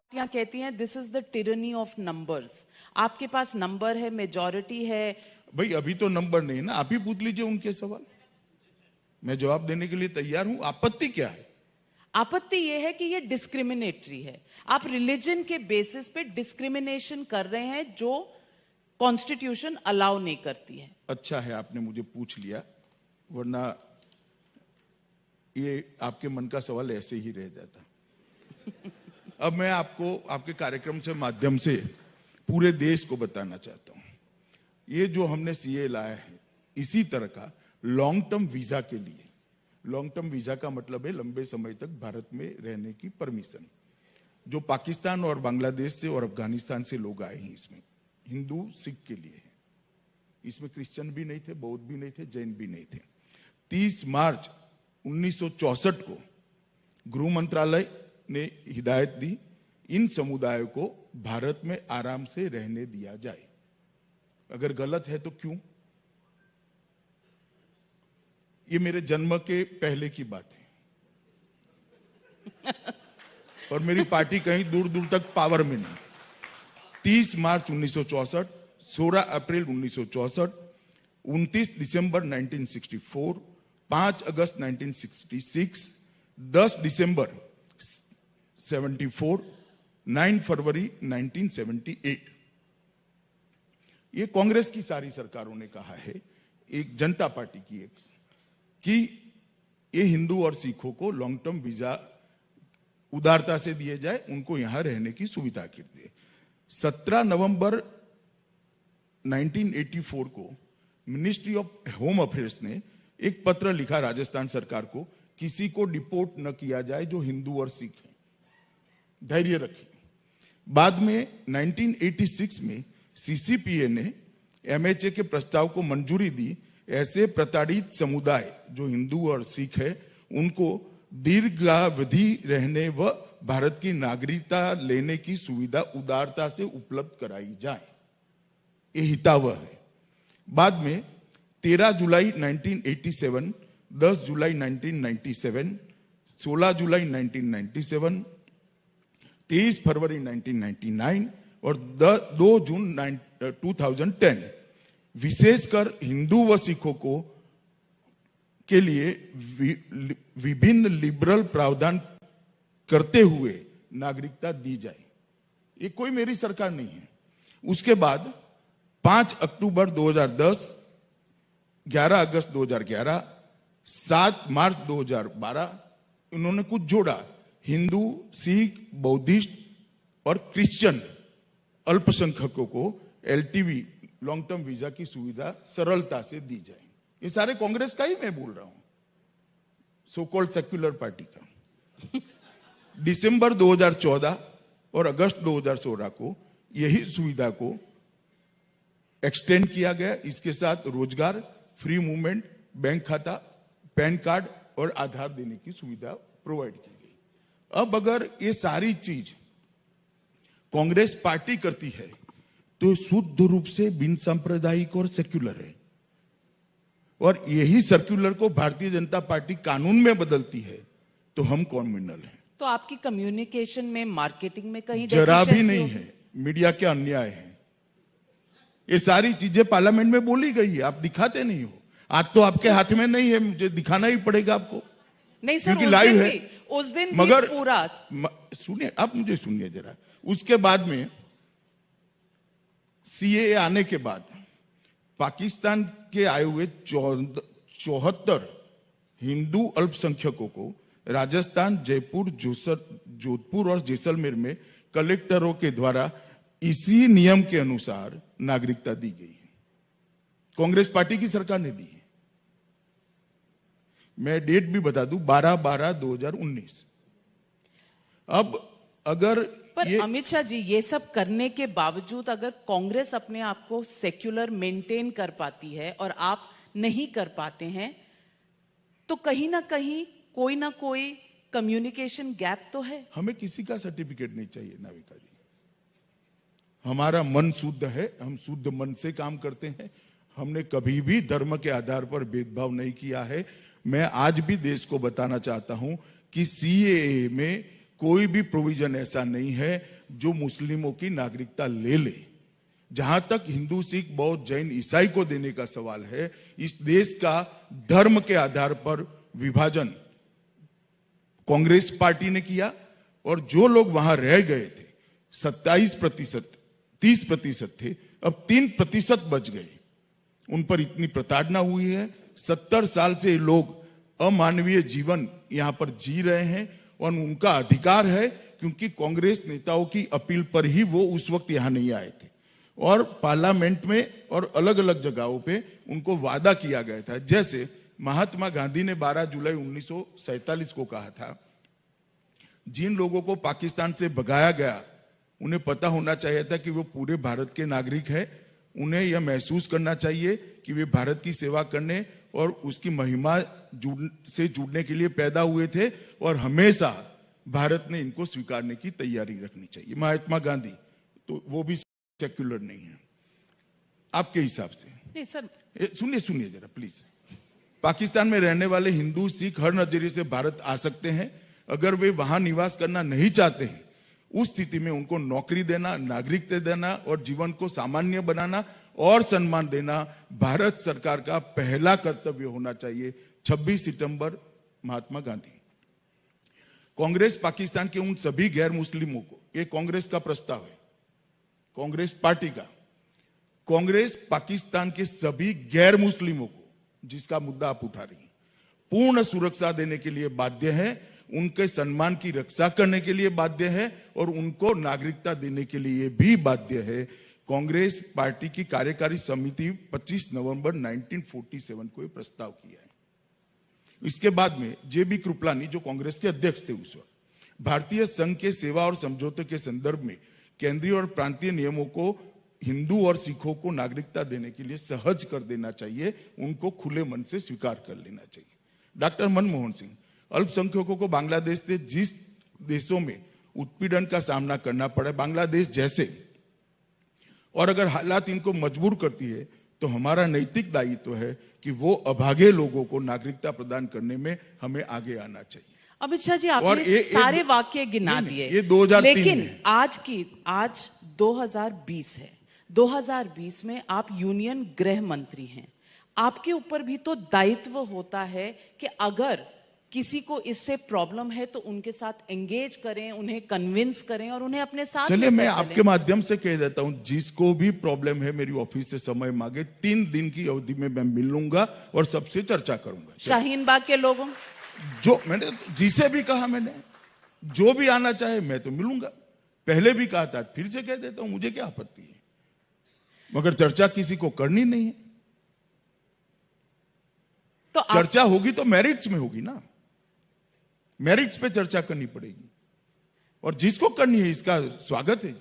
पार्टियां कहती हैं this is the tyranny of numbers. आपके पास नंबर है, मेजॉरिटी है। भाई अभी तो नंबर नहीं ना, आप ही पूछ लीजिए उनके सवाल, मैं जवाब देने के लिए तैयार हूं। आपत्ति क्या है? आपत्ति यह है कि ये डिस्क्रिमिनेटरी है। आप रिलीजन के बेसिस पे डिस्क्रिमिनेशन कर रहे हैं जो कॉन्स्टिट्यूशन अलाउ नहीं करती है। अच्छा है आपने मुझे पूछ लिया, वरना ये आपके मन का सवाल ऐसे ही रह जाता। अब मैं आपको आपके कार्यक्रम से माध्यम से पूरे देश को बताना चाहता हूं, ये जो हमने सीए लाया है इसी तरह का लॉन्ग टर्म वीजा के लिए। लॉन्ग टर्म वीजा का मतलब है लंबे समय तक भारत में रहने की परमिशन। जो पाकिस्तान और बांग्लादेश से और अफगानिस्तान से लोग आए हैं, इसमें हिंदू सिख के लिए है, इसमें क्रिश्चियन भी नहीं थे, बौद्ध भी नहीं थे, जैन भी नहीं थे। 30 मार्च 1964 को गृह मंत्रालय ने हिदायत दी, इन समुदायों को भारत में आराम से रहने दिया जाए। अगर गलत है तो क्यों? ये मेरे जन्म के पहले की बात है और मेरी पार्टी कहीं दूर दूर तक पावर में नहीं। 30 मार्च 1964, 16 अप्रैल 1964, 29 दिसंबर 1964, 5 अगस्त 1966, 10 दिसंबर 74, 9 फरवरी 1978। ये कांग्रेस की सारी सरकारों ने कहा है, एक जनता पार्टी की एक, कि ये हिंदू और सिखों को लॉन्ग टर्म वीजा उदारता से दिए जाए, उनको यहां रहने की सुविधा कर दिए। 17 नवंबर 1984 को मिनिस्ट्री ऑफ होम अफेयर्स ने एक पत्र लिखा राजस्थान सरकार को, किसी को डिपोर्ट न किया जाए जो हिंदू और सिख हैं, धैर्य रखें। बाद में 1986 में सीसीपीए ने एमएचए के प्रस्ताव को मंजूरी दी। ऐसे प्रताड़ित समुदाय जो हिंदू और सिख है, उनको दीर्घावधि रहने व भारत की नागरिकता लेने की सुविधा उदारता से उपलब्ध कराई जाए, ये हितावह है। बाद में 13 जुलाई 1987, 10 जुलाई 1997, 16 जुलाई 1997, 23 फरवरी 1999 और 2 जून 2010 विशेषकर हिंदू व सिखों को के लिए विभिन्न लिबरल प्रावधान करते हुए नागरिकता दी जाए। ये कोई मेरी सरकार नहीं है। उसके बाद 5 अक्टूबर 2010, 11 अगस्त 2011, 7 मार्च 2012 इन्होंने कुछ जोड़ा, हिंदू, सिख, बौद्धिस्ट और क्रिश्चियन अल्पसंख्यकों को एलटीवी लॉन्ग टर्म वीजा की सुविधा सरलता से दी जाए। ये सारे कांग्रेस का ही मैं बोल रहा हूं, सो कॉल्ड सेक्युलर पार्टी का। दिसंबर 2014 और अगस्त 2016 को यही सुविधा को एक्सटेंड किया गया। इसके साथ रोजगार, फ्री मूवमेंट, बैंक खाता, पैन कार्ड और आधार देने की सुविधा प्रोवाइड की गई। अब अगर ये सारी चीज कांग्रेस पार्टी करती है तो शुद्ध रूप से बिन सांप्रदायिक और सेक्युलर है, और यही सर्कुलर को भारतीय जनता पार्टी कानून में बदलती है तो हम कॉम्युनल हैं। तो आपकी कम्युनिकेशन में, मार्केटिंग में कहीं जरा भी नहीं है। मीडिया के अन्याय है, ये सारी चीजें पार्लियामेंट में बोली गई है, आप दिखाते नहीं हो। आज तो आपके हाथ में नहीं है, मुझे दिखाना ही पड़ेगा आपको। नहीं सर, क्योंकि लाइव है। उस दिन मगर पूरा सुनिए, आप मुझे सुनिए जरा। उसके बाद में सीए आने के बाद पाकिस्तान के आए हुए 74 हिंदू अल्पसंख्यकों को राजस्थान, जयपुर, जोधपुर और जैसलमेर में कलेक्टरों के द्वारा इसी नियम के अनुसार नागरिकता दी गई है। कांग्रेस पार्टी की सरकार ने दी है। मैं डेट भी बता दूं, 12/12/2019। अब अगर पर अमित शाह जी, ये सब करने के बावजूद अगर कांग्रेस अपने आप को सेक्युलर मेंटेन कर पाती है और आप नहीं कर पाते हैं, तो कहीं ना कहीं कोई ना कोई कम्युनिकेशन गैप तो है। हमें किसी का सर्टिफिकेट नहीं चाहिए नाविका जी। हमारा मन शुद्ध है, हम शुद्ध मन से काम करते हैं। हमने कभी भी धर्म के आधार पर भेदभाव नहीं किया है। मैं आज भी देश को बताना चाहता हूं कि सीएए में कोई भी प्रोविजन ऐसा नहीं है जो मुस्लिमों की नागरिकता ले ले। जहां तक हिंदू, सिख, बौद्ध, जैन, ईसाई को देने का सवाल है, इस देश का धर्म के आधार पर विभाजन कांग्रेस पार्टी ने किया और जो लोग वहां रह गए थे 27%, 30% थे, अब 3% बच गए। उन पर इतनी प्रताड़ना हुई है। 70 साल से ये लोग अमानवीय जीवन यहां पर जी रहे हैं और उनका अधिकार है, क्योंकि कांग्रेस नेताओं की अपील पर ही वो उस वक्त यहां नहीं आए थे और पार्लियामेंट में और अलग अलग जगहों पे उनको वादा किया गया था। जैसे महात्मा गांधी ने 12 जुलाई 1947 को कहा था, जिन लोगों को पाकिस्तान से भगाया गया उन्हें पता होना चाहिए था कि वो पूरे भारत के नागरिक है। उन्हें यह महसूस करना चाहिए कि वे भारत की सेवा करने और उसकी महिमा से जुड़ने के लिए पैदा हुए थे और हमेशा भारत ने इनको स्वीकारने की तैयारी रखनी चाहिए। महात्मा गांधी तो वो भी सेक्युलर नहीं है आपके हिसाब से? नहीं सर, सुनिए जरा प्लीज। पाकिस्तान में रहने वाले हिंदू, सिख हर नजरिए से भारत आ सकते हैं। अगर वे वहां निवास करना नहीं चाहते हैं, उस स्थिति में उनको नौकरी देना, नागरिकता देना और जीवन को सामान्य बनाना और सम्मान देना भारत सरकार का पहला कर्तव्य होना चाहिए। 26 सितंबर, महात्मा गांधी। कांग्रेस पाकिस्तान के उन सभी गैर मुस्लिमों को, ये कांग्रेस का प्रस्ताव है, कांग्रेस पार्टी का, कांग्रेस पाकिस्तान के सभी गैर मुस्लिमों को, जिसका मुद्दा आप उठा रही हैं, पूर्ण सुरक्षा देने के लिए बाध्य है, उनके सम्मान की रक्षा करने के लिए बाध्य है और उनको नागरिकता देने के लिए भी बाध्य है। कांग्रेस पार्टी की कार्यकारी समिति 25 नवंबर 1947 को यह प्रस्ताव किया है। इसके बाद में जेबी कृपलानी, जो कांग्रेस के अध्यक्ष थे उस वक्त, भारतीय संघ के सेवा और समझौते के संदर्भ में केंद्रीय और प्रांतीय नियमों को हिंदू और सिखों को नागरिकता देने के लिए सहज कर देना चाहिए, उनको खुले मन से स्वीकार कर लेना चाहिए। डॉक्टर मनमोहन सिंह, अल्पसंख्यकों को बांग्लादेश से जिस देशों में उत्पीड़न का सामना करना पड़े, बांग्लादेश जैसे, और अगर हालात इनको मजबूर करती है तो हमारा नैतिक दायित्व है कि वो अभागे लोगों को नागरिकता प्रदान करने में हमें आगे आना चाहिए। अमित शाह जी, आपने सारे वाक्य गिना दिए, ये 2003 लेकिन में। आज 2020 है। 2020 में आप यूनियन गृह मंत्री हैं। आपके ऊपर भी तो दायित्व होता है कि अगर किसी को इससे प्रॉब्लम है तो उनके साथ एंगेज करें, उन्हें कन्विंस करें और उन्हें अपने साथ। चलिए, मैं आपके माध्यम से कह देता हूं, जिसको भी प्रॉब्लम है मेरी ऑफिस से समय मांगे, 3 दिन की अवधि में मैं मिल लूंगा और सबसे चर्चा करूंगा। शाहीन बाग के लोगों, जो मैंने जिसे भी कहा, मैंने जो भी आना चाहे मैं तो मिलूंगा। पहले भी कहा था, फिर से कह देता हूं, मुझे क्या आपत्ति है, मगर चर्चा किसी को करनी नहीं है। तो चर्चा होगी तो मेरिट्स में होगी ना, मेरिट्स पे चर्चा करनी पड़ेगी और जिसको करनी है इसका स्वागत है।